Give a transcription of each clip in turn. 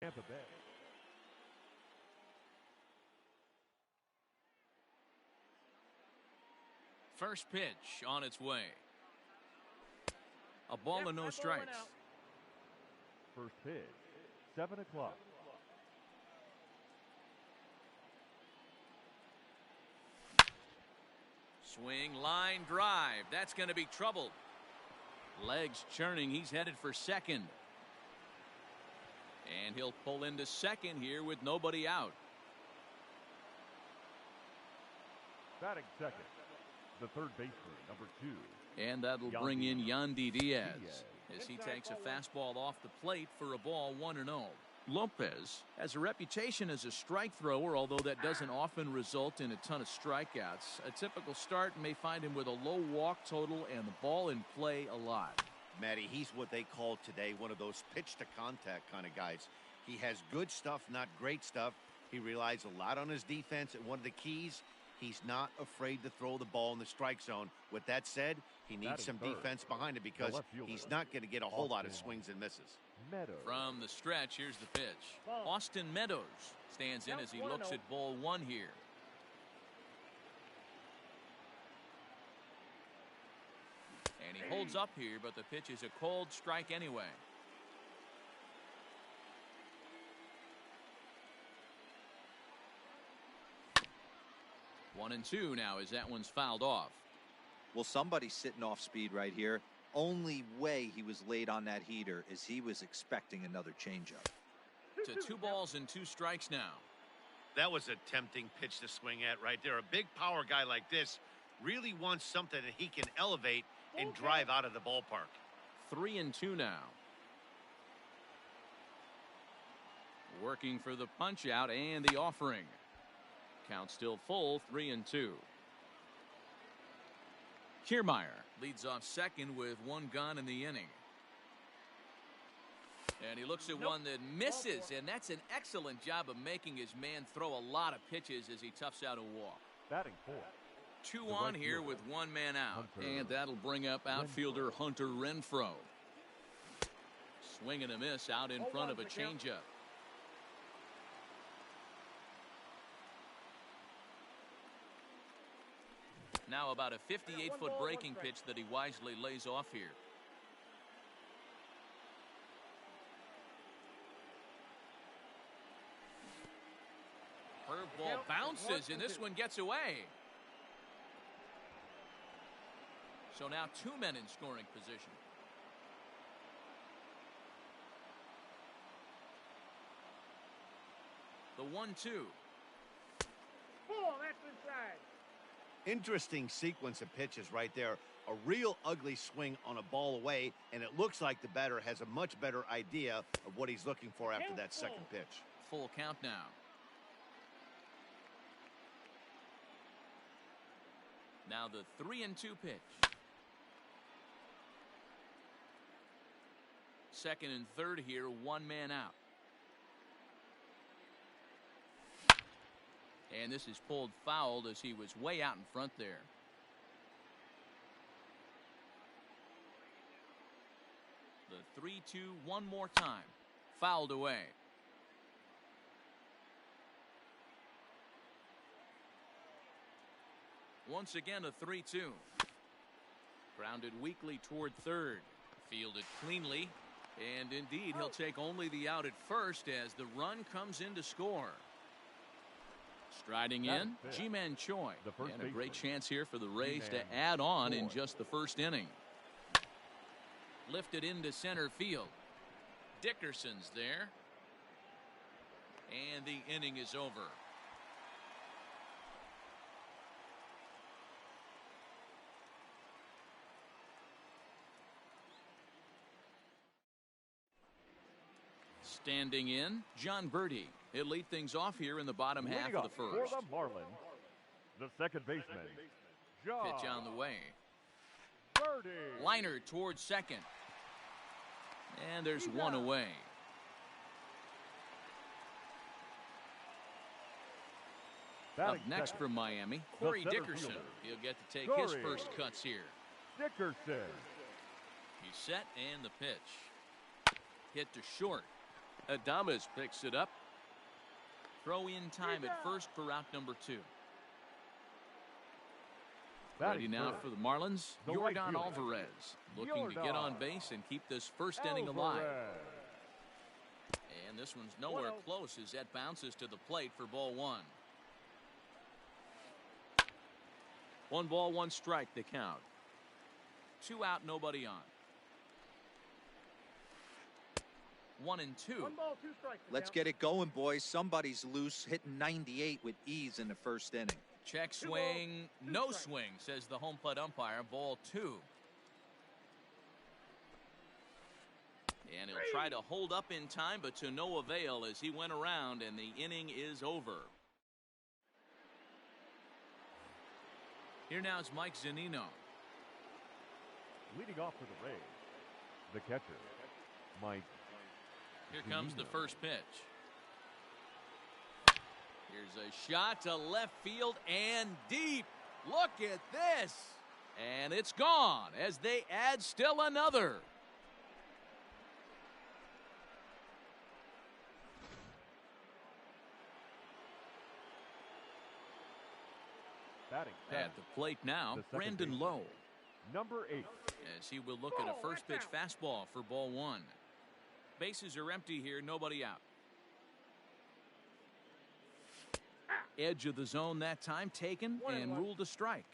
Tampa Bay. First pitch on its way. A ball and no strikes. First pitch, 7 o'clock. Swing, line, drive. That's going to be trouble. Legs churning. He's headed for second. And he'll pull into second here with nobody out. Batting second, the third baseman, number 2. And that'll bring in Yandy Diaz as he takes a fastball off the plate for a ball 1-0. Lopez has a reputation as a strike thrower, although that doesn't often result in a ton of strikeouts. A typical start may find him with a low walk total and the ball in play a lot. Matty, he's what they call today one of those pitch to contact kind of guys. He has good stuff, not great stuff. He relies a lot on his defense, and one of the keys, he's not afraid to throw the ball in the strike zone. With that said, he needs some defense behind it because he's not going to get a whole lot of swings and misses. From the stretch, here's the pitch. Austin Meadows stands in as he looks at ball 1 here. And he holds up here, but the pitch is a cold strike anyway. One and two now as that one's fouled off. Well, somebody's sitting off speed right here. Only way he was late on that heater is he was expecting another changeup. To 2 balls and 2 strikes now. That was a tempting pitch to swing at right there. A big power guy like this really wants something that he can elevate and drive out of the ballpark. 3 and 2 now. Working for the punch out and the offering. Count still full, 3 and 2. Kiermaier leads off second with 1 gone in the inning. And he looks at one that misses, and that's an excellent job of making his man throw a lot of pitches as he toughs out a walk. Batting 4. 2 on here with 1 man out. And that'll bring up outfielder Hunter Renfroe. Swing and a miss out in front of a changeup. Now about a 58-foot breaking pitch that he wisely lays off here. Curveball bounces, and this one gets away. So now 2 men in scoring position. The 1-2. That's inside. Interesting sequence of pitches right there. A real ugly swing on a ball away, and it looks like the batter has a much better idea of what he's looking for after that second pitch. Full count now. Now the 3-2 pitch. Second and third here, 1 man out. And this is pulled fouled as he was way out in front there. The 3-2 one more time. Fouled away. Once again a 3-2. Grounded weakly toward third. Fielded cleanly. And indeed he'll take only the out at first as the run comes in to score. Striding in, Ji-Man Choi. And a great chance here for the Rays to add on in just the first inning. Lifted into center field. Dickerson's there. And the inning is over. Standing in, John Birdie. He'll lead things off here in the bottom half of the first. For the Marlins, the second baseman, John Pitch on the way. Birdie. Liner towards second. And there's one away. Up next from Miami, Corey Dickerson. He'll get to take his first cuts here. Dickerson. He's set and the pitch. Hit to short. Adames picks it up. Throw in time at first for out number 2. Ready now for the Marlins, Yordan Alvarez, looking to get on base and keep this first inning alive. And this one's nowhere close as that bounces to the plate for ball 1. 1 ball, 1 strike, the count. 2 out, nobody on. 1 and 2. 1 ball, 2 strikes. Let's get it going, boys. Somebody's loose, hitting 98 with ease in the first inning. Check swing, no swing, says the home plate umpire. Ball 2. And he'll try to hold up in time, but to no avail as he went around and the inning is over. Here now is Mike Zunino. Leading off for the Rays, the catcher, Mike. Here comes the first pitch. Here's a shot to left field and deep. Look at this. And it's gone as they add still another. Batting At the plate now, Brandon baseman, Lowe. number 8. As he will look at a first pitch fastball for ball 1. Bases are empty here, nobody out. Edge of the zone that time taken and ruled a strike.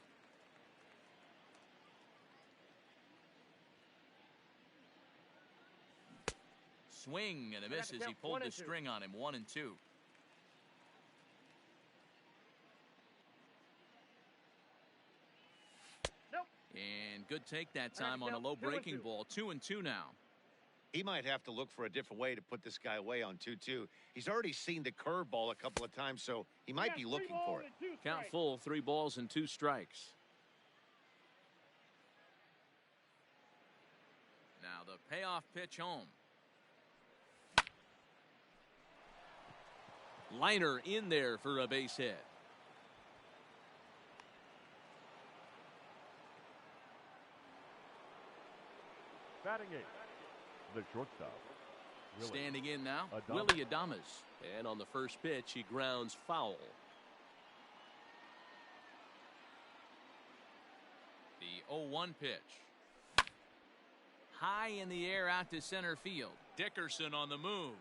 Swing and a miss as he pulled the string on him. 1 and 2. And good take that time on a low breaking ball. 2 and 2 now. He might have to look for a different way to put this guy away on 2-2. He's already seen the curveball a couple of times, so he might be looking for it. Count full, 3 balls and 2 strikes. Now the payoff pitch home. Liner in there for a base hit. Batting 8, the shortstop. Standing in now, Adames. Willie Adames. And on the first pitch, he grounds foul. The 0-1 pitch. High in the air out to center field. Dickerson on the move.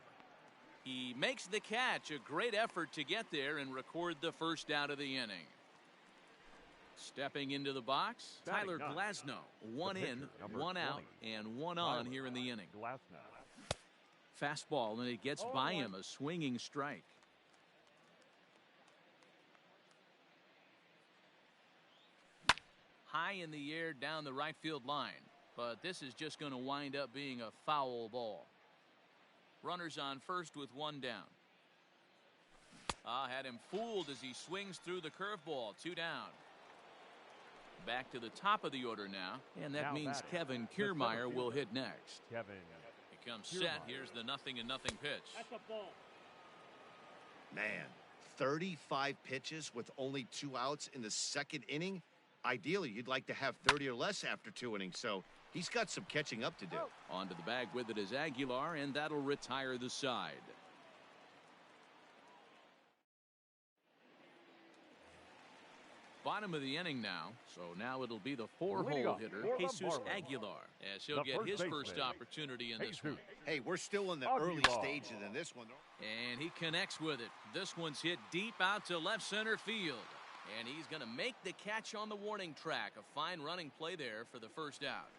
He makes the catch. A great effort to get there and record the first out of the inning. Stepping into the box, Tyler Glasnow. 1 in, 1 out, and 1 on here in the inning. Fastball, and it gets by him, a swinging strike. High in the air down the right field line, but this is just going to wind up being a foul ball. Runners on first with 1 down. Had him fooled as he swings through the curveball. 2 down. Back to the top of the order now, and that means Kevin Kiermaier will hit next. He comes set. Here's the 0-0 pitch. That's a ball. Man, 35 pitches with only 2 outs in the second inning. Ideally, you'd like to have 30 or less after 2 innings, so he's got some catching up to do. Onto the bag with it is Aguilar, and that'll retire the side. Bottom of the inning now, so now it'll be the 4-hole hitter, Jesus Aguilar, as he'll get his first opportunity in this one. Hey, we're still in the early stages in this one. And he connects with it. This one's hit deep out to left center field. And he's going to make the catch on the warning track. A fine running play there for the first out.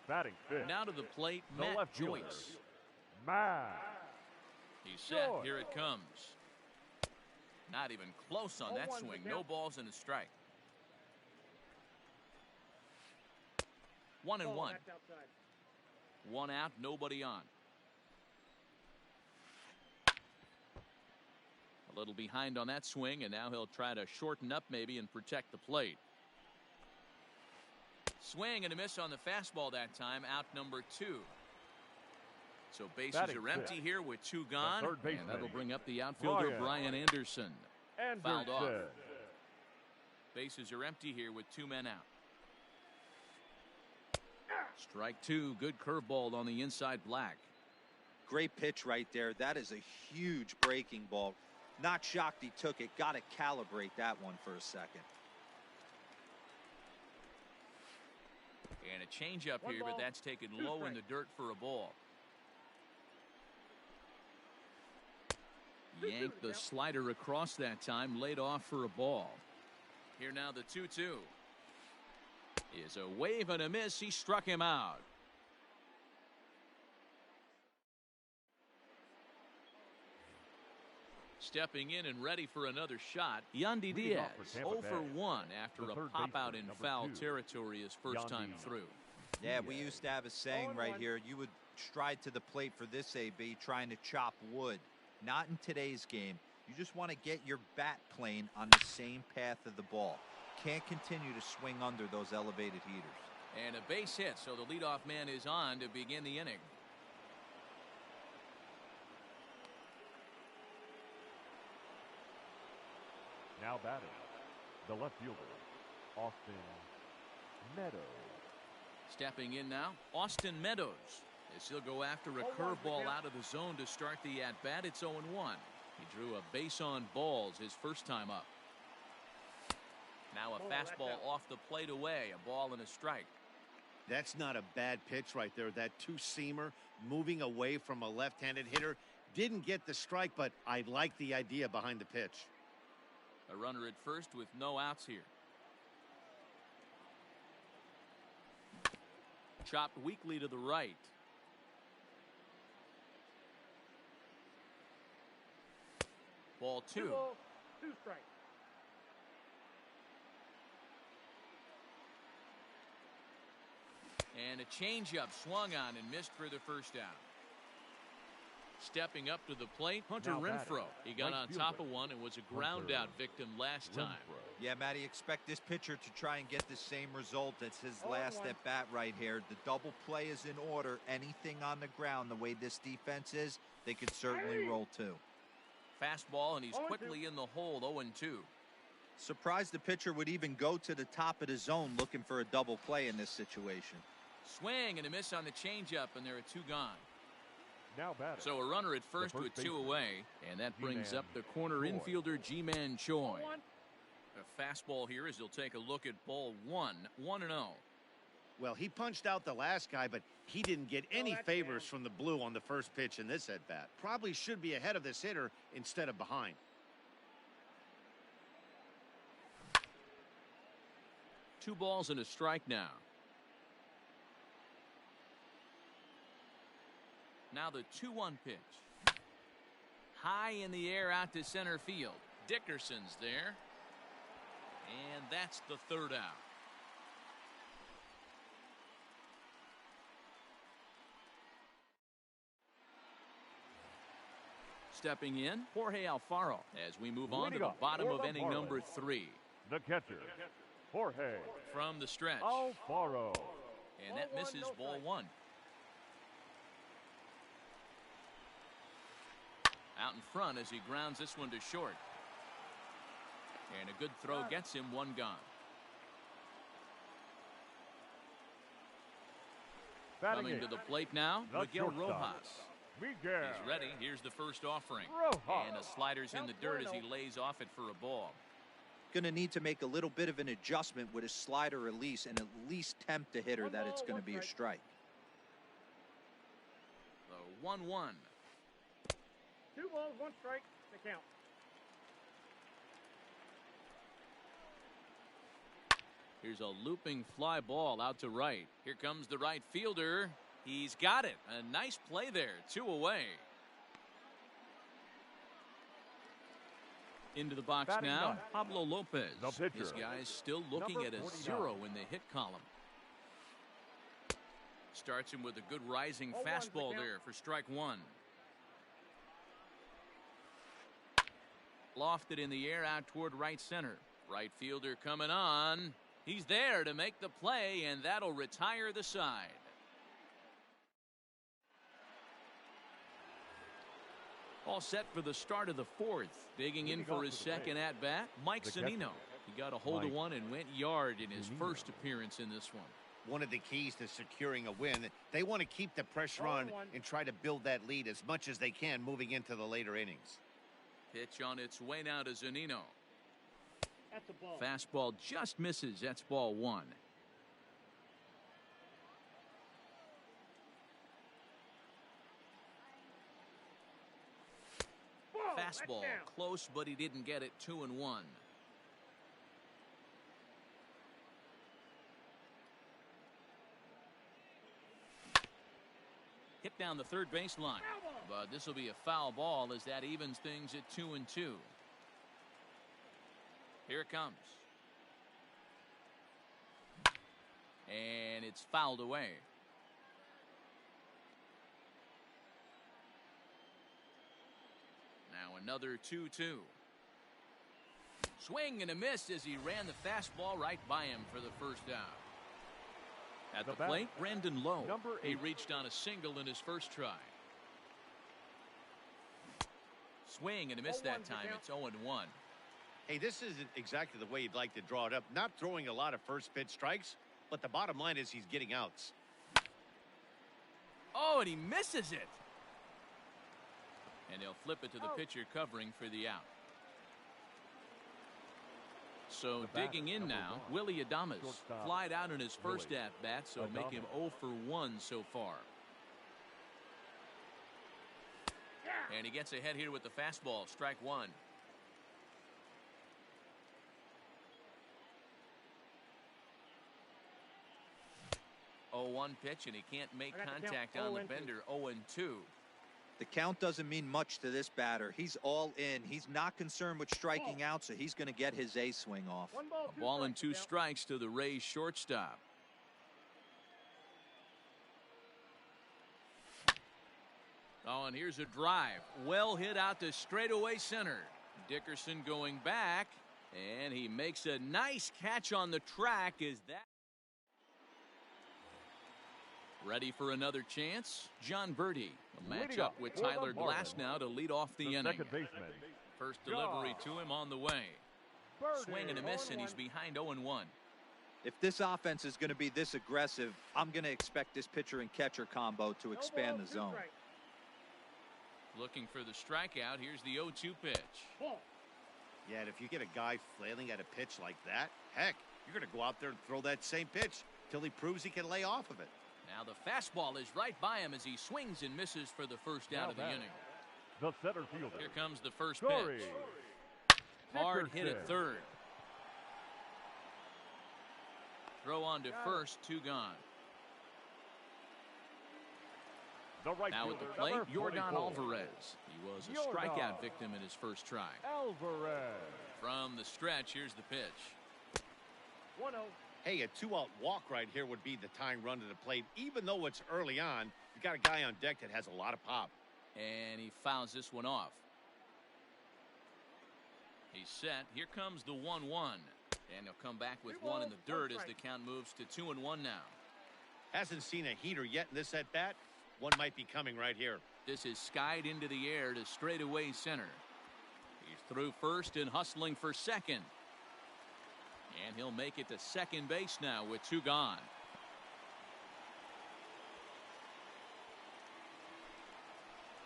Batting 5th. Now to the plate, Matt Joyce. He's set. Here it comes. Not even close on that swing. No balls and a strike. 1-1. 1 out, nobody on. A little behind on that swing, and now he'll try to shorten up maybe and protect the plate. Swing and a miss on the fastball that time. Out number 2. So bases are empty here with 2 gone, and that'll bring up the outfielder Brian Anderson. Fouled off. Bases are empty here with 2 men out. Strike 2. Good curveball on the inside black. Great pitch right there. That is a huge breaking ball. Not shocked he took it. Got to calibrate that one for a second. And a changeup here, but that's taken low in the dirt for a ball. Yanked the slider across that time, laid off for a ball. Here now the 2-2. Is a wave and a miss. He struck him out. Stepping in and ready for another shot, Yandy Diaz, 0 for 1 after a pop-out in foul territory his first time through. Yeah, we used to have a saying right here. You would stride to the plate for this AB trying to chop wood. Not in today's game. You just want to get your bat plane on the same path of the ball. Can't continue to swing under those elevated heaters. And a base hit, so the leadoff man is on to begin the inning. Now batting, the left fielder, Austin Meadows. Stepping in now, Austin Meadows. As he'll go after a curveball out of the zone to start the at-bat. It's 0-1. He drew a base on balls his first time up. Now a fastball off the plate away, a ball and a strike. That's not a bad pitch right there. That two-seamer moving away from a left-handed hitter. Didn't get the strike, but I like the idea behind the pitch. A runner at first with no outs here. Chopped weakly to the right. Ball 2. 2 strikes. And a changeup swung on and missed for the first out. Stepping up to the plate, Hunter Renfroe. He got on top of one and was a ground out victim last time. Yeah, Matty, expect this pitcher to try and get the same result as his last at bat right here. The double play is in order. Anything on the ground, the way this defense is, they could certainly roll too. Fastball, and he's quickly in the hole, 0-2. Surprised the pitcher would even go to the top of the zone looking for a double play in this situation. Swing and a miss on the changeup, and there are 2 gone. Now batting. So a runner at first with 2 away, and that brings up the corner infielder Ji-Man Choi. A fastball here as he'll take a look at ball 1, 1-0. Well, he punched out the last guy, but he didn't get any favors from the blue on the first pitch in this at bat. Probably should be ahead of this hitter instead of behind. Two balls and a strike now. Now the 2-1 pitch. High in the air out to center field. Dickerson's there. And that's the third out. Stepping in, Jorge Alfaro as we move on to the bottom of inning number 3. The catcher, Jorge. From the stretch. Alfaro. And that misses ball 1. Out in front as he grounds this one to short. And a good throw gets him 1 gone. Coming to the plate now, Miguel Rojas. He's ready. Here's the first offering. And a slider's in the dirt as he lays off it for a ball. Going to need to make a little bit of an adjustment with his slider release and at least tempt the hitter that it's going to be a strike. The 1-1. 2 balls, 1 strike, the count. Here's a looping fly ball out to right. Here comes the right fielder. He's got it. A nice play there. 2 away. Into the box now, Pablo Lopez. This guy's still looking at a 0 in the hit column. Starts him with a good rising fastball there for strike 1. Lofted in the air out toward right center. Right fielder coming on. He's there to make the play, and that'll retire the side. All set for the start of the 4th. Digging in for his second at-bat, Mike Zunino. He got a hold of one and went yard in his first appearance in this one. one of the keys to securing a win. They want to keep the pressure on and try to build that lead as much as they can moving into the later innings. Pitch on its way now to Zunino. That's a ball. Fastball just misses. That's ball one. Fastball close, but he didn't get it. 2-1. Hit down the third baseline, but this will be a foul ball as that evens things at 2-2. Here it comes, and it's fouled away. Now another 2-2. Swing and a miss as he ran the fastball right by him for the first out. At the plate, Brandon Lowe. He reached on a single in his first try. Swing and a miss that time. It's 0-1. Hey, this isn't exactly the way you'd like to draw it up. Not throwing a lot of first pitch strikes, but the bottom line is he's getting outs. Oh, and he misses it. And he'll flip it to the pitcher covering for the out. So digging in now, Willie Adames flied out in his first at-bat, so make him 0 for 1 so far. And he gets ahead here with the fastball, strike one. Oh, 1 pitch, and he can't make contact on the bender. 0-2. The count doesn't mean much to this batter. He's all in. He's not concerned with striking out, so he's going to get his A swing off. A ball and 2 strikes to the Rays shortstop. Oh, and here's a drive. Well hit out to straightaway center. Dickerson going back, and he makes a nice catch on the track. Is that ready for another chance? John Birdie will match up with Tyler Glass now to lead off the inning. First delivery to him on the way. Swing and a miss, and he's behind 0-1. If this offense is going to be this aggressive, I'm going to expect this pitcher and catcher combo to expand the zone. Looking for the strikeout. Here's the 0-2 pitch. Yeah, and if you get a guy flailing at a pitch like that, heck, you're going to go out there and throw that same pitch till he proves he can lay off of it. Now the fastball is right by him as he swings and misses for the first out of the inning. The center fielder. Here comes the first pitch. Hard hit at third. Throw on to first, 2 gone. Now at the plate, Yordan Alvarez. He was a strikeout victim in his first try. From the stretch, here's the pitch. 1-0. Hey, a 2-out walk right here would be the tying run to the plate. Even though it's early on, you got a guy on deck that has a lot of pop. And he fouls this one off. He's set. Here comes the 1-1. And he'll come back with 1 in the dirt as the count moves to 2-1 now. Hasn't seen a heater yet in this at-bat. One might be coming right here. This is skied into the air to straightaway center. He's through first and hustling for second. And he'll make it to second base now with 2 gone.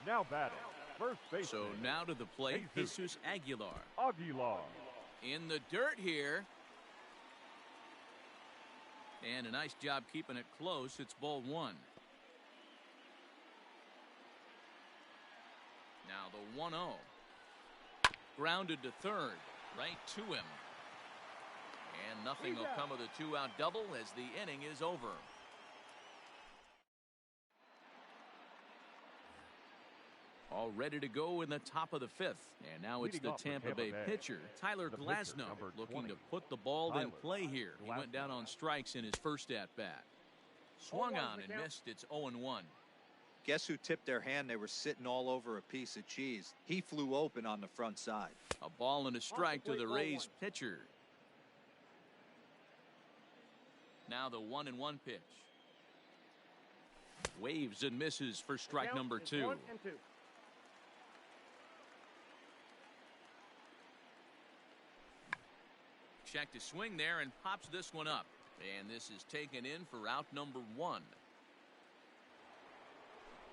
Now batting, first base. So now to the plate, Jesus Aguilar. In the dirt here. And a nice job keeping it close. It's ball 1. Now the 1-0. Grounded to third. Right to him. And nothing will come of the 2-out double as the inning is over. All ready to go in the top of the 5th. And now it's the Tampa Bay pitcher, Tyler Glasnow, looking to put the ball in play here. He went down on strikes in his first at-bat. Swung on and missed. It's 0-1. Guess who tipped their hand? They were sitting all over a piece of cheese. He flew open on the front side. A ball and a strike to the Rays pitcher. Now the 1-1 pitch. Waves and misses for strike number 2. 1-2. Check to swing there and pops this one up. And this is taken in for out number 1.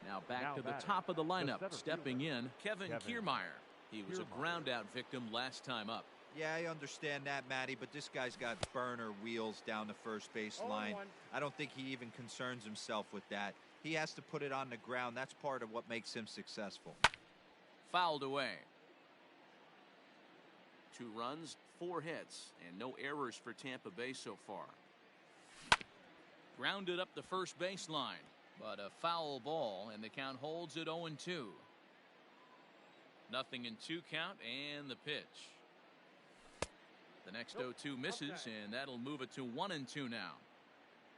Now back to the top of the lineup. Stepping in, Kevin Kiermaier. He was a ground out victim last time up. Yeah, I understand that, Matty, but this guy's got burner wheels down the first base line. I don't think he even concerns himself with that. He has to put it on the ground. That's part of what makes him successful. Fouled away. 2 runs, 4 hits, and no errors for Tampa Bay so far. Grounded up the first baseline, but a foul ball, and the count holds at 0-2. Nothing in 2 count, and the pitch. The next 0-2 misses, and that'll move it to 1-2 now.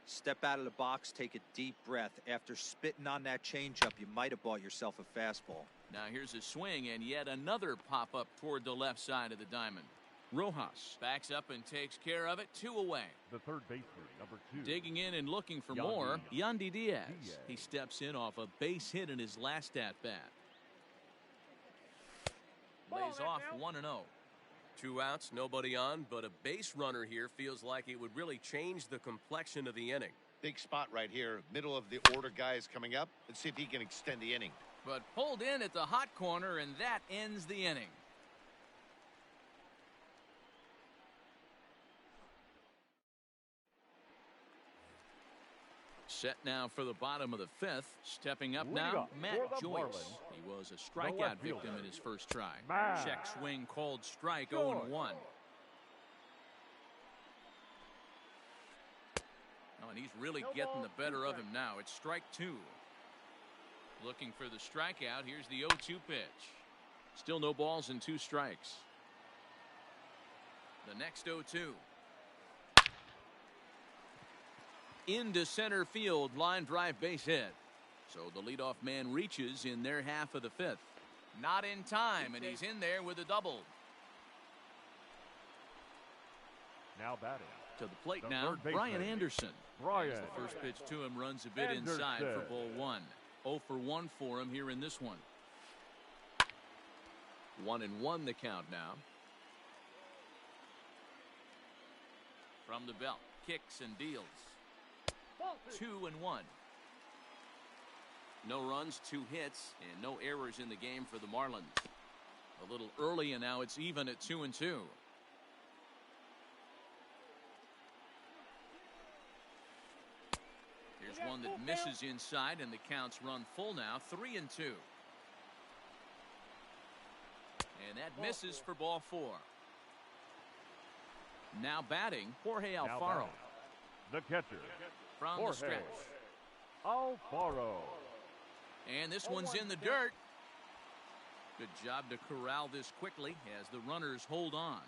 Step out of the box, take a deep breath. After spitting on that changeup, you might have bought yourself a fastball. Now here's a swing, and yet another pop-up toward the left side of the diamond. Rojas backs up and takes care of it. 2 away. The third baseman, number 2. Digging in and looking for more, Yandy Diaz. He steps in off a base hit in his last at-bat. Lays off 1-0. 2 outs, nobody on, but a base runner here feels like it would really change the complexion of the inning. Big spot right here. Middle of the order guy is coming up. Let's see if he can extend the inning. But pulled in at the hot corner, and that ends the inning. Set now for the bottom of the 5th. Stepping up now, Matt Joyce. He was a strikeout victim in his first try. Check swing called strike, 0-1. Oh, and he's really getting the better of him now. It's strike 2. Looking for the strikeout. Here's the 0-2 pitch. Still no balls and 2 strikes. The next 0-2. Into center field, line drive base hit. So the leadoff man reaches in their half of the 5th. Not in time, and he's in there with a double. Now batting. To the plate now, Brian Anderson. Brian. The first pitch to him runs a bit inside for ball 1. 0 for 1 for him here in this one. 1-1 the count now. From the belt, kicks and deals. 2-1. No runs, 2 hits, and no errors in the game for the Marlins. A little early, and now it's even at 2-2. Here's one that misses inside, and the counts run full now, 3-2. And that misses for ball 4. Now batting, Jorge Alfaro. The catcher. From the stretch. Alfaro. And this one's in the dirt. Good job to corral this quickly as the runners hold on.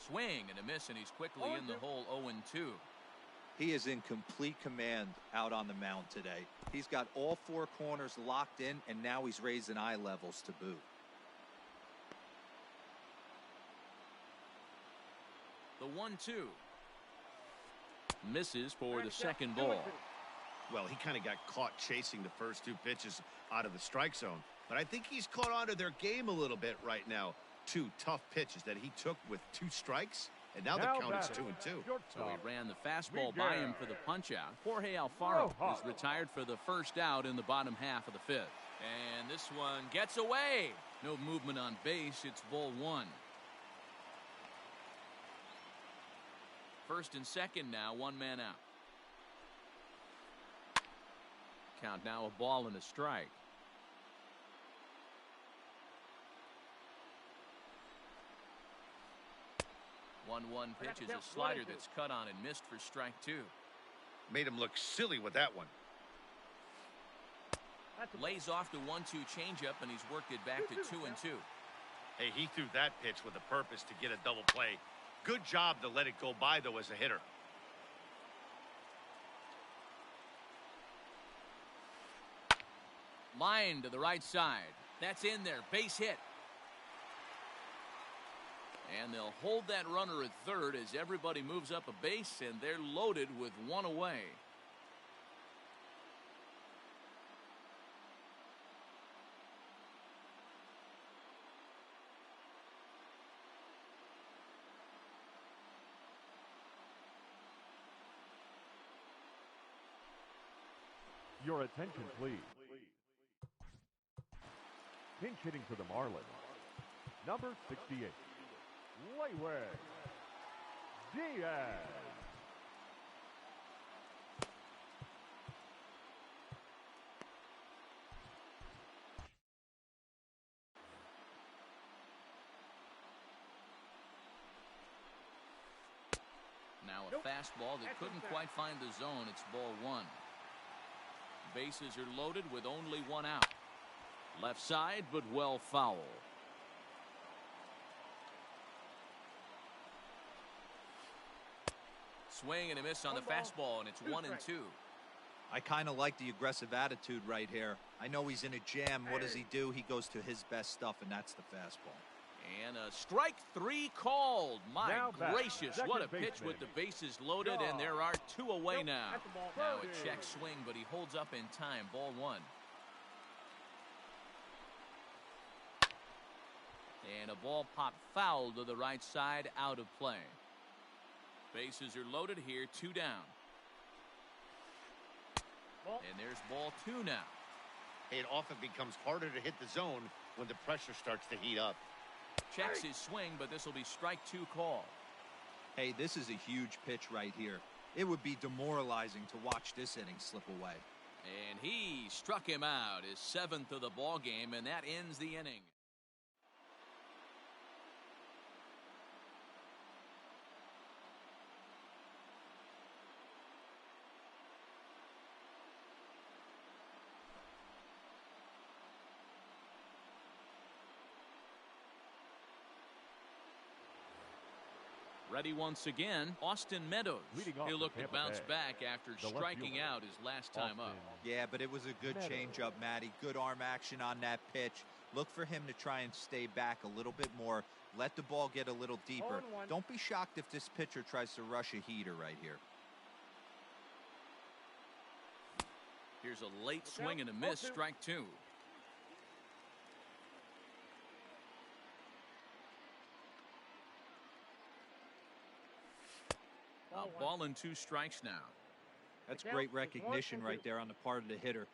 Swing and a miss, and he's quickly in the hole. 0-2. He is in complete command out on the mound today. He's got all 4 corners locked in, and now he's raising eye levels to boot. The 1-2. Misses for the second ball. Well, he kind of got caught chasing the first 2 pitches out of the strike zone. But I think he's caught on to their game a little bit right now. 2 tough pitches that he took with 2 strikes. And now the count is 2-2. So he ran the fastball by him for the punch-out. Jorge Alfaro is retired for the first out in the bottom half of the 5th. And this one gets away. No movement on base. It's ball 1. First and second now, 1 man out. Count now a ball and a strike. 1-1 pitch is a slider that's cut on and missed for strike 2. Made him look silly with that one. Lays off the 1-2 changeup, and he's worked it back to 2-2. Hey, he threw that pitch with a purpose to get a double play. Good job to let it go by, though, as a hitter. Line to the right side. That's in there. Base hit. And they'll hold that runner at third as everybody moves up a base, and they're loaded with 1 away. Your attention, please. Pinch hitting for the Marlins. Number 68. Leeway. Diaz. Now a fastball that couldn't quite find the zone. It's ball one. Bases are loaded with only one out. Left side, but well foul. Swing and a miss on the fastball, and it's 1-2. I kind of like the aggressive attitude right here. I know he's in a jam. What does he do? He goes to his best stuff, and that's the fastball. And a strike three called. My gracious, what a Second pitch baseman. with the bases loaded, and there are two away now. That's the ball. Now a check swing, but he holds up in time. Ball one. And a ball popped foul to the right side, out of play. Bases are loaded here, two down. And there's ball two now. It often becomes harder to hit the zone when the pressure starts to heat up. Checks his swing, but this will be strike two call. Hey, this is a huge pitch right here. It would be demoralizing to watch this inning slip away. And he struck him out, his seventh of the ball game, and that ends the inning. Ready once again, Austin Meadows. Leading off He'll for look to Tampa bounce Bay, back after the left striking fielder, out his last time up. Yeah, but it was a good Meadows. changeup, Matty. Good arm action on that pitch. Look for him to try and stay back a little bit more. Let the ball get a little deeper. 0-1. Don't be shocked if this pitcher tries to rush a heater right here. Here's a late swing and a miss, 0-2. strike two. A ball and two strikes now. That's The great count is recognition 1-2. right there on the part of the hitter.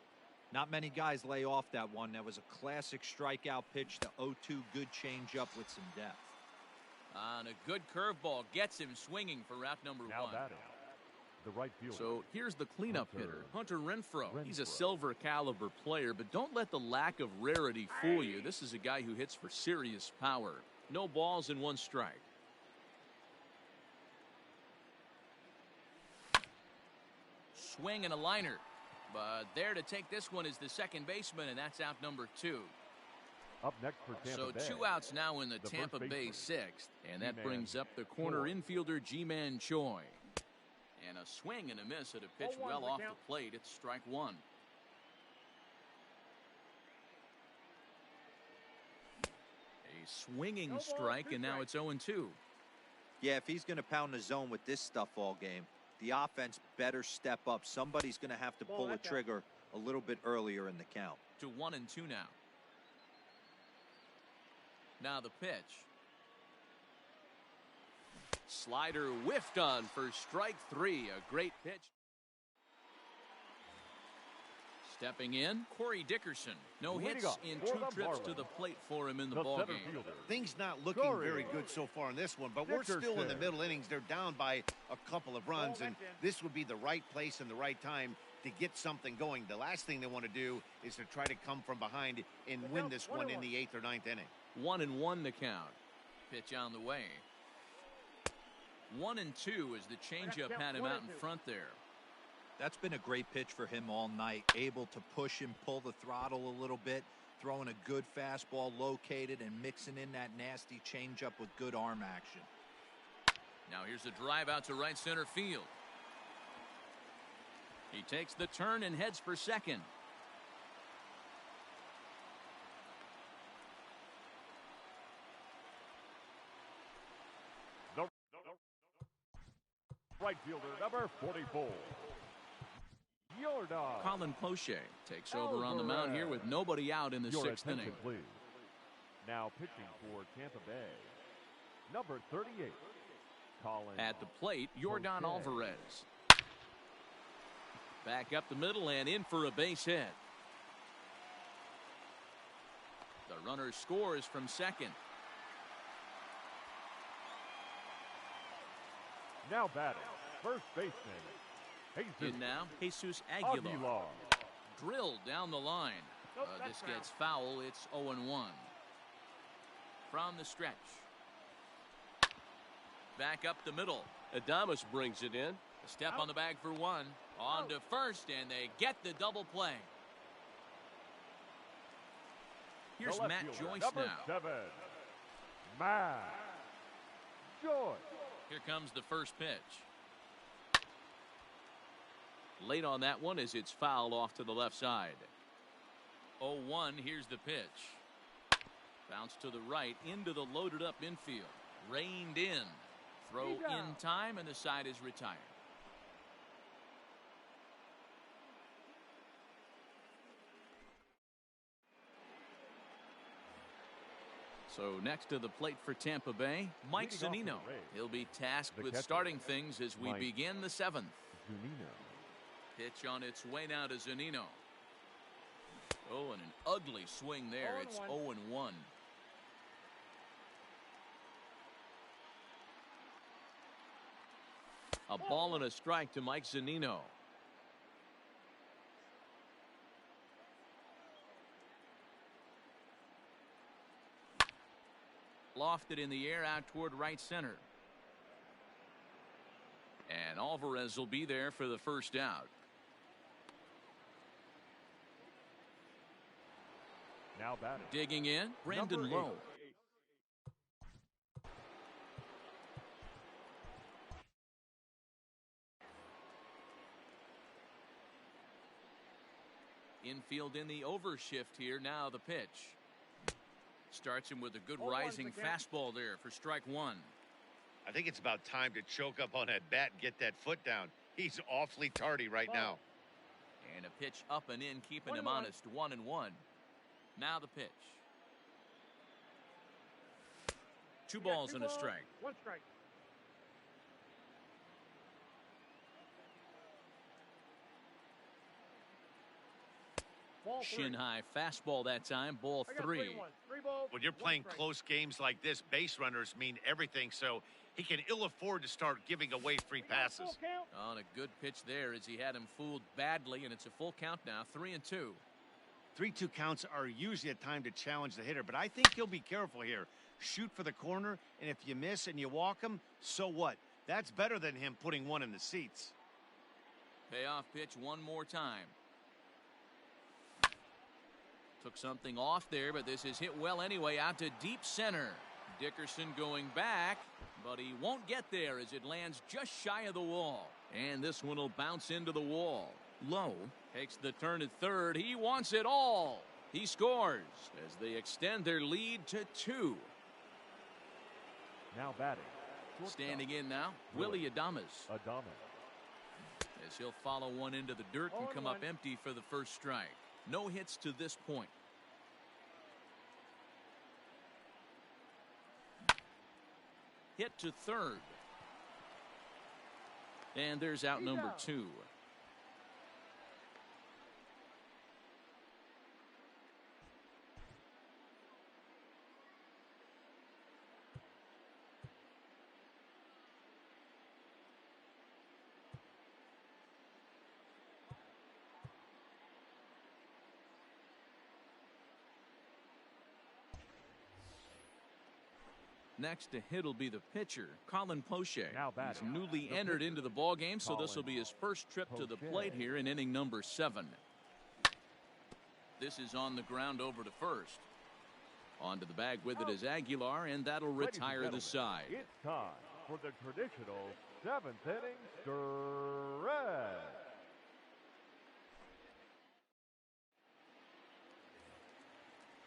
Not many guys lay off that one. That was a classic strikeout pitch to 0-2. Good changeup with some depth. On a good curveball, gets him swinging for route number Now one. batting. The right fielder. So here's the cleanup hitter, Hunter Renfroe. He's a Renfroe. silver caliber player, but don't let the lack of rarity fool you. This is a guy who hits for serious power. No balls and one strike. Swing and a liner. But there to take this one is the second baseman, and that's out number two. Up next for Tampa So Bay. two outs now in the The Tampa first Bay baseman, sixth. And that Ji-Man brings up the corner Choi. infielder Ji-Man Choi. And a swing and a miss at a pitch 0-1 well the off count. the plate. It's strike one. A swinging No ball, strike, two and now strikes. it's 0-2. Yeah, if he's going to pound the zone with this stuff all game, the offense better step up. Somebody's going to have to Ball, pull a that's out. trigger a little bit earlier in the count. To 1-2 now. Now the pitch. Slider whiffed on for strike three. A great pitch. Stepping in, Corey Dickerson. No Leading hits off in for two the trips to Marlins, the plate for him in the the ball center game. fielder. Things not looking Corey. very good so far in this one, but we're still in the Dickerson. middle innings. They're down by a couple of runs, Ball, and that's in. this would be the right place and the right time to get something going. The last thing they want to do is to try to come from behind and win this one in the 8th or 9th inning. 1-1 the count. Pitch on the way. 1-2 as the changeup count, had him out in 1-2. front there. That's been a great pitch for him all night. Able to push and pull the throttle a little bit, throwing a good fastball located and mixing in that nasty changeup with good arm action. Now here's the drive out to right center field. He takes the turn and heads for second. The right fielder, number 44. Jordan. Colin Poche takes over on the mound here with nobody out in the Your sixth attention, inning. please. Now pitching for Tampa Bay, number 38. Colin. At the plate, Jordan Poche. Alvarez. Back up the middle and in for a base hit. The runner scores from second. Now batting, first baseman, Jesus In now, Jesus Aguilar. Aguilar. Drilled down the line. Nope, This that's gets foul. It's 0-1. From the stretch. Back up the middle. Adames brings it in. A step on the bag for one. On to first, and they get the double play. Here's The left Matt fielder, Joyce number now. 7, Matt Joyce. Here comes the first pitch. Late on that one as it's fouled off to the left side. 0-1, here's the pitch. Bounce to the right into the loaded up infield. Reined in. Throw in time, and the side is retired. So next to the plate for Tampa Bay, Mike Leading off for Zunino. the Rays, He'll be tasked the with catcher, starting things as we Mike begin the 7th. Zunino. Pitch on its way now to Zunino. Oh, and an ugly swing there. It's 0-1. A ball and a strike to Mike Zunino. Lofted in the air out toward right center. And Alvarez will be there for the first out. Now batting, Digging in, Brandon number 8. Lowe. Infield in the overshift here. Now the pitch. Starts him with a good rising fastball there for strike one. I think it's about time to choke up on that bat and get that foot down. He's awfully tardy right now. And a pitch up and in, keeping him 1-1. honest. 1-1. Now the pitch. Two balls and a strike. One strike. Ball Shin high fastball that time. Ball I got three. 3-1. 3 balls. When you're one playing strike. close games like this, base runners mean everything, so he can ill afford to start giving away free We got a passes. full count. On a good pitch there as he had him fooled badly, and it's a full count now. 3-2. 3-2 counts are usually a time to challenge the hitter, but I think he'll be careful here. Shoot for the corner, and if you miss and you walk him, so what? That's better than him putting one in the seats. Payoff pitch one more time. Took something off there, but this is hit well anyway, out to deep center. Dickerson going back, but he won't get there as it lands just shy of the wall. And this one will bounce into the wall. Lowe takes the turn at third. He wants it all. He scores as they extend their lead to 2. Now batting, Standing in now, Willie Adames. As he'll follow one into the dirt and come up empty for the first strike. No hits to this point. Hit to third. And there's out number 2. Next to hit will be the pitcher, Colin Poche. Now He's batting, newly the entered pitcher, into the ball game, so this will Colin be his first trip to the Poche. plate here in inning number 7. This is on the ground over to first. Onto the bag with it is Aguilar, and that'll Ladies and retire the gentlemen, side. It's time for the traditional 7th inning stretch.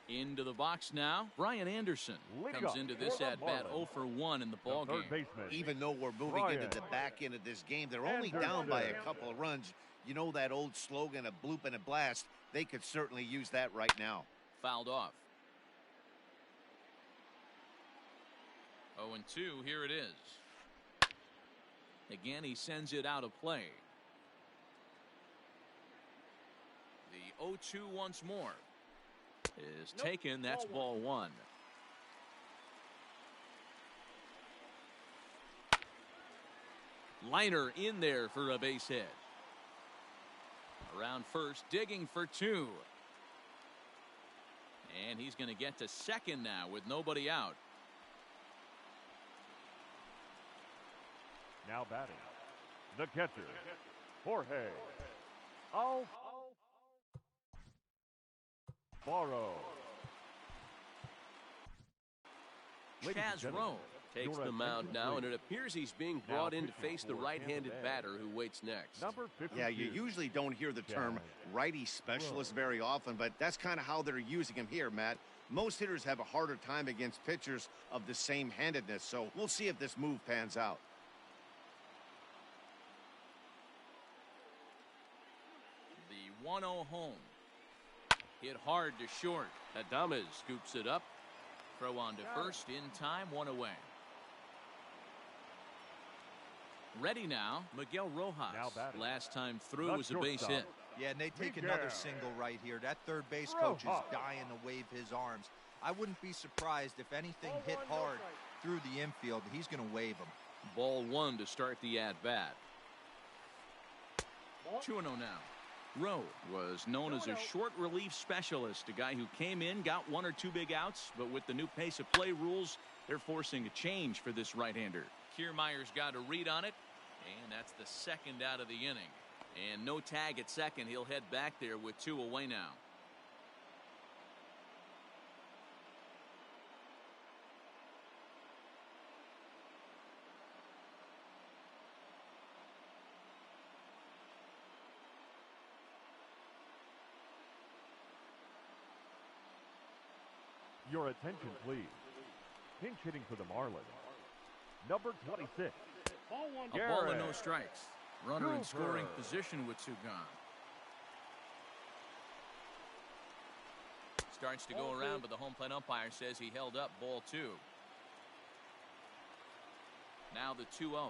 Into the box now, Brian Anderson Leading comes off into this for the at bat Marlins, 0 for 1 in the ball The game. third baseman, Even though we're moving Brian into the back end of this game, they're only Anderson. down by a couple of runs. You know that old slogan, a bloop and a blast. They could certainly use that right now. Fouled off. 0-2, here it is. Again, he sends it out of play. 0-2 once more. Is taken. That's ball one. Liner in there for a base hit. Around first, digging for two. And he's going to get to second now with nobody out. Now batting, the catcher, Jorge Alfaro. Chaz Rowe Takes the mound now, and it appears he's being brought in to face the right-handed batter who waits next. Number 52. Yeah, you usually don't hear the term righty specialist very often, but that's kind of how they're using him here, Matt. Most hitters have a harder time against pitchers of the same handedness, so we'll see if this move pans out. The 1-0 home. Hit hard to short. Adames scoops it up. Throw on to first in time, one away. Ready now, Miguel Rojas. Now batting. Last time through The was a base shortstop. hit. Yeah, and they take Miguel another single right here. That third base coach is dying to wave his arms. I wouldn't be surprised if anything hit hard through the infield. He's going to wave them. Ball one to start the at-bat. 2-0 now. Rowe was known as a short relief specialist, a guy who came in, got one or two big outs, but with the new pace of play rules, they're forcing a change for this right-hander. Kiermaier's got a read on it, and that's the second out of the inning. And no tag at second. He'll head back there with two away now. Your attention, please. Pinch hitting for the Marlins. Number 26. Ball one. A ball and Garrett. no strikes. Runner in Cooper. scoring position with two gone. Starts to go around, but the home plate umpire says he held up ball two. Now the 2-0.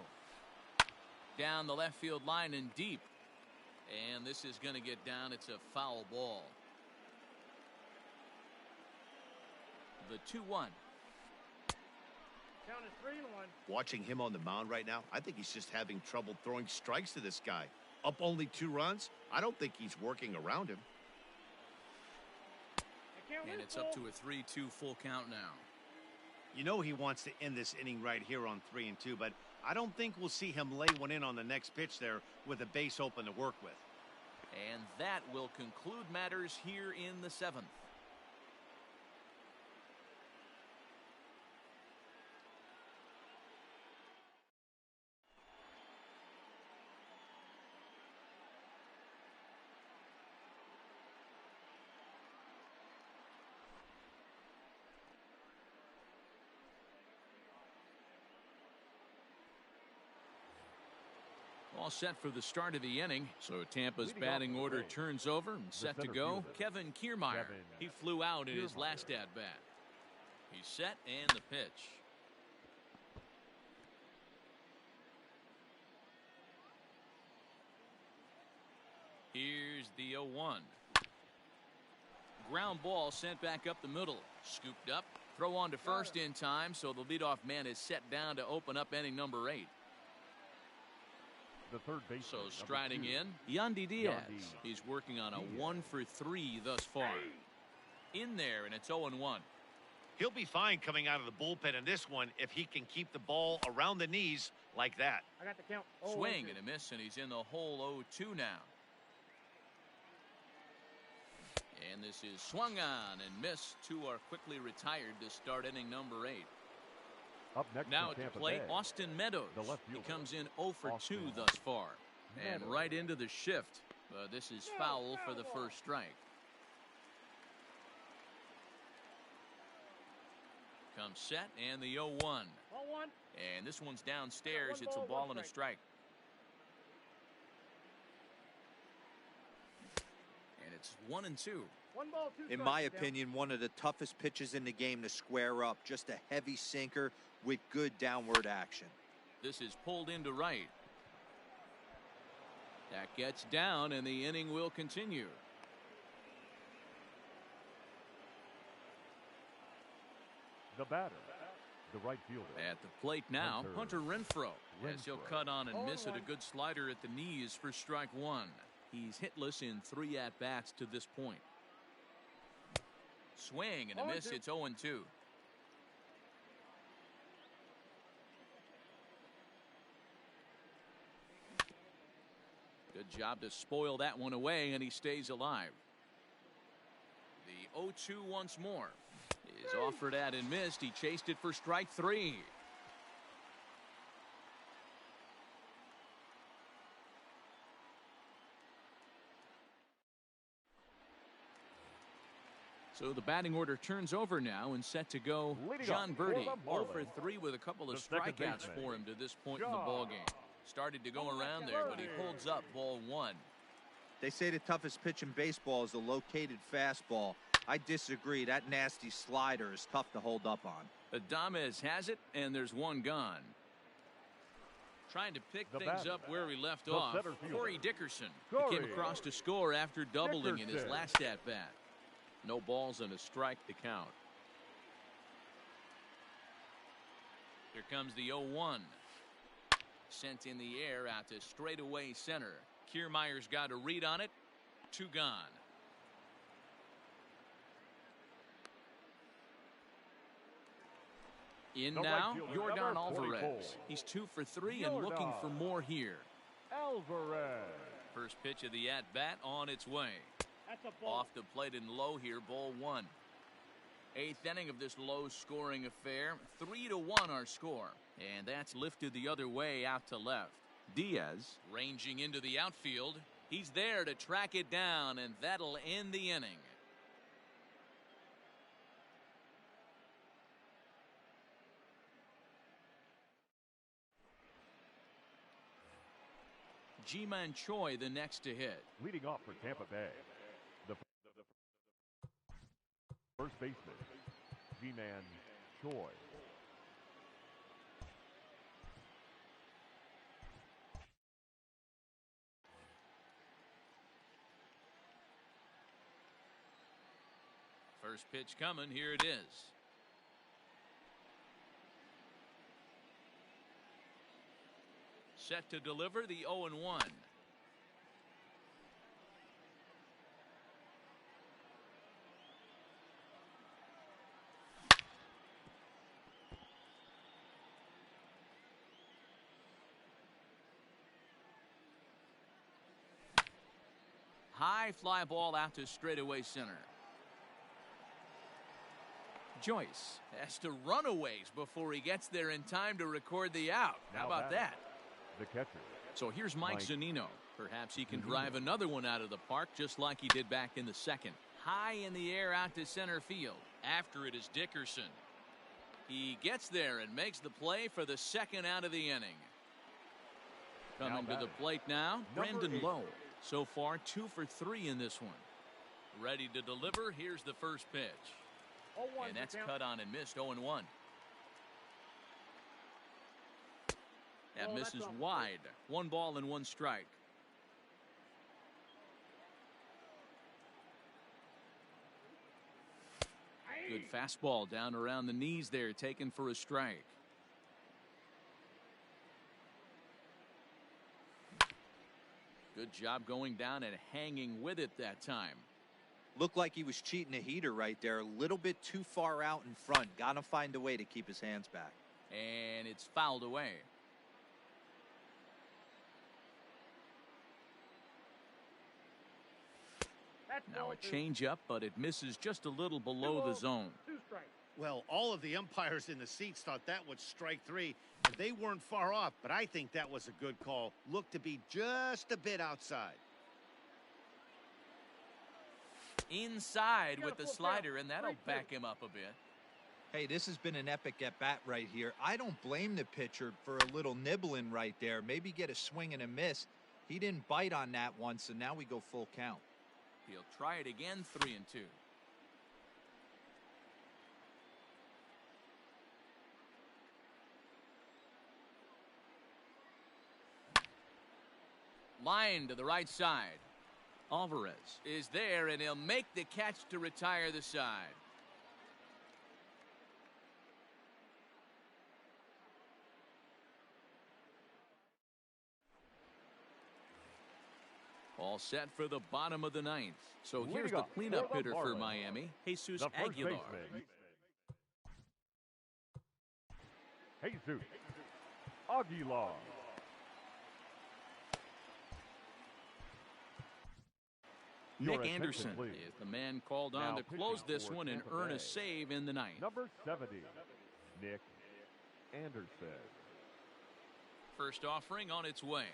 Down the left field line and deep. And this is going to get down. It's a foul ball. The 2-1. Count is 3-1. Watching him on the mound right now, I think he's just having trouble throwing strikes to this guy. Up only 2 runs? I don't think he's working around him. And it's up to a 3-2 full count now. You know he wants to end this inning right here on 3-2, but I don't think we'll see him lay one in on the next pitch there with a base open to work with. And that will conclude matters here in the 7th. All set for the start of the inning. So Tampa's Leading batting off the order plate, turns over and set to center go. fielder, Kevin Kiermaier. He flew out in his Kiermaier. last at-bat. He's set and the pitch. Here's the 0-1. Ground ball sent back up the middle. Scooped up. Throw on to first in time, so the leadoff man is set down to open up inning number 8. The third baseman. So number striding 2. in, Yandy Diaz. Yandy He's working on a Diaz. 1 for 3 thus far. In there, and it's 0-1. He'll be fine coming out of the bullpen in this one if he can keep the ball around the knees like that. I got the count. Swing and a miss, and he's in the hole 0-2 now. And this is swung on and missed. 2 are quickly retired to start inning number 8. Up next Now from at the Tampa plate, Bay, Austin Meadows. the left He fielder, comes in 0 for 2 Austin thus far. And Meadows. right into the shift. This is foul for the first strike. Comes set and the 0-1. Ball one. And this one's downstairs. One It's a ball, ball one and a strike. And it's 1-2. 1 ball, 2 In strikes. my Down. opinion, one of the toughest pitches in the game to square up. Just a heavy sinker with good downward action. This is pulled into right. That gets down, and the inning will continue. The batter, the right fielder. At the plate now, Hunter Renfroe. As he'll Renfroe. cut on and miss at a good slider at the knees for strike one. He's hitless in 3 at-bats to this point. Swing and a miss. It's 0-2. Good job to spoil that one away, and he stays alive. The 0-2 once more. Is offered at and missed. He chased it for strike 3. So the batting order turns over now and set to go. Leading John off for Birdie, the 0 Marlins. for 3 with a couple of The second strikeouts baseman, for him to this point in the John ballgame. Started to go around there, but he holds up ball 1. They say the toughest pitch in baseball is the located fastball. I disagree. That nasty slider is tough to hold up on. Adames has it, and there's one gone. Trying to pick The things batter, up where he left the off. center fielder, Corey Dickerson Corey came across to score after doubling in his Dickerson. last at-bat. No balls and a strike to count. Here comes the 0-1. Sent in the air out to straightaway center. Kiermaier's got a read on it. 2 gone. In The right now, fielder, Jordan number Alvarez. 44. He's 2 for 3 and looking for more here. Alvarez. First pitch of the at-bat on its way. That's a ball. Off the plate and low here, ball 1. 8th inning of this low-scoring affair. 3-1 our score. And that's lifted the other way out to left. Diaz ranging into the outfield. He's there to track it down, and that'll end the inning. Ji-Man Choi the next to hit. Leading off for Tampa Bay, the first baseman, Ji-Man Choi. First pitch coming. Here it is. Set to deliver the 0-1. High fly ball out to straightaway center. Joyce has to run a ways before he gets there in time to record the out. How Now about batting, that? The catcher, So here's Mike Mike Zunino. Perhaps he can Zunino. drive another one out of the park just like he did back in the second. High in the air out to center field. After it is Dickerson. He gets there and makes the play for the second out of the inning. Coming to the batting, plate now, number Brandon 8. Lowe. So far 2 for 3 in this one. Ready to deliver. Here's the first pitch. 0-1 And that's count. cut on and missed. 0-1. That Oh, that's misses off. wide. 1 ball and 1 strike. Good fastball down around the knees there, taken for a strike. Good job going down and hanging with it that time. Looked like he was cheating a heater right there. A little bit too far out in front. Got to find a way to keep his hands back. And it's fouled away. That's Now ball a 2. changeup, but it misses just a little 2 below the balls, zone. 2 strikes. Well, all of the umpires in the seats thought that was strike 3. And they weren't far off, but I think that was a good call. Looked to be just a bit outside. Inside Got with a the full slider, count. and that'll 3-2. back him up a bit. Hey, this has been an epic at-bat right here. I don't blame the pitcher for a little nibbling right there. Maybe get a swing and a miss. He didn't bite on that one, so now we go full count. He'll try it again, 3-2. Line to the right side. Alvarez is there, and he'll make the catch to retire the side. All set for the bottom of the ninth. So Leading here's the up cleanup for the hitter for Marlins, Miami, Jesus the first Aguilar. baseman, Jesus Aguilar. Your Nick attention, Anderson please. is the man called Now on to close pitching this for one and Tampa earn a Bay. save in the ninth. Number 70, Nick Anderson. First offering on its way.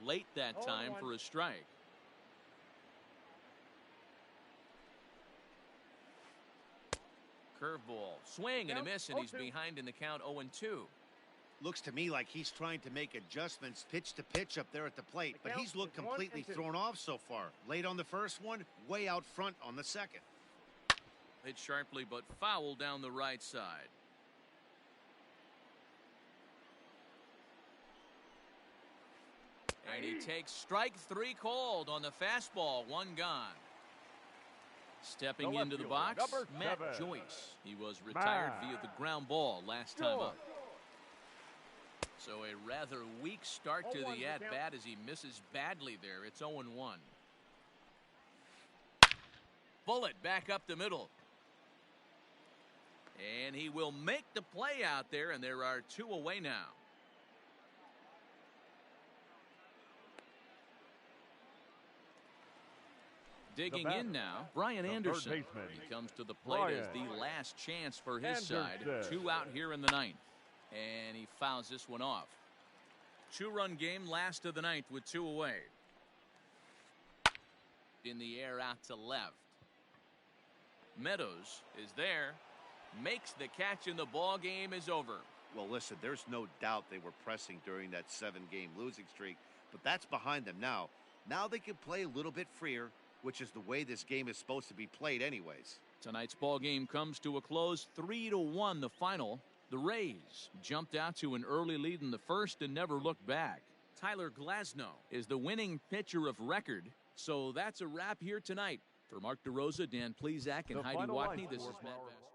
Late that Oh, time one. for a strike. Curveball, swing and a Count, miss, and he's 0-2. behind in the count 0-2. Looks to me like he's trying to make adjustments pitch to pitch up there at the plate, but count he's looked is 1 completely and 2. thrown off so far. Late on the first one, way out front on the second. Hit sharply but foul down the right side. And he takes strike 3 called on the fastball. 1 gone. Stepping The left into the fielder, box, number Matt 7. Joyce. He was retired via the ground ball last time up. So a rather weak start to 0-1 the the at-bat count. as he misses badly there. It's 0-1. Bullet back up the middle. And he will make the play out there, and there are 2 away now. Digging batter, in now, Brian the third Anderson. baseman, He comes to the plate as Brian the last chance for his side. Anderson. 2 out here in the ninth. And he fouls this one off. 2-run game, last of the ninth with 2 away. In the air out to left. Meadows is there. Makes the catch, and the ball game is over. Well, listen, there's no doubt they were pressing during that 7-game losing streak, but that's behind them now. Now they can play a little bit freer, which is the way this game is supposed to be played anyways. Tonight's ball game comes to a close, 3-1 the final. The Rays jumped out to an early lead in the first and never looked back. Tyler Glasnow is the winning pitcher of record. So that's a wrap here tonight. For Mark DeRosa, Dan Plesac, and The Heidi final line Watney, this is for Matt our Bass.